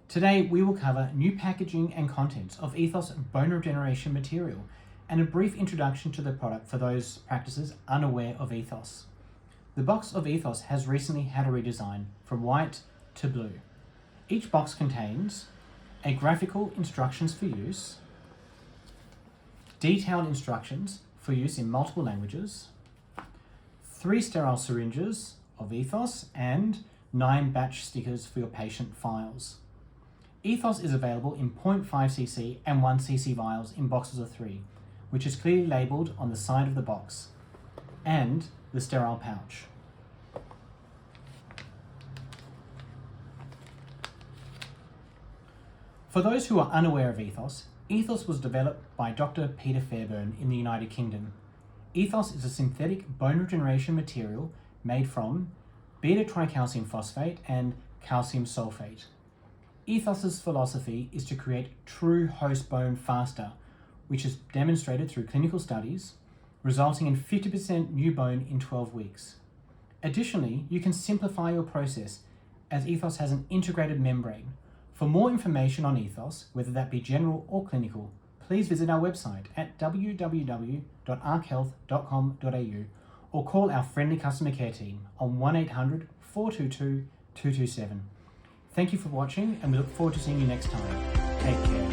Today we will cover new packaging and contents of Ethoss bone regeneration material and a brief introduction to the product for those practices unaware of Ethoss. The box of Ethoss has recently had a redesign from white to blue. Each box contains a graphical instructions for use, detailed instructions for use in multiple languages, 3 sterile syringes of Ethoss, and 9 batch stickers for your patient files. Ethoss is available in 0.5cc and 1cc vials in boxes of 3, which is clearly labelled on the side of the box, and the sterile pouch. For those who are unaware of Ethoss, Ethoss was developed by Dr. Peter Fairbairn in the United Kingdom. Ethoss is a synthetic bone regeneration material made from beta-tricalcium phosphate and calcium sulfate. Ethoss's philosophy is to create true host bone faster, which is demonstrated through clinical studies, resulting in 50% new bone in 12 weeks. Additionally, you can simplify your process as Ethoss has an integrated membrane. For more information on Ethoss, whether that be general or clinical, please visit our website at www.archealth.com.au or call our friendly customer care team on 1800 422 227. Thank you for watching, and we look forward to seeing you next time. Take care.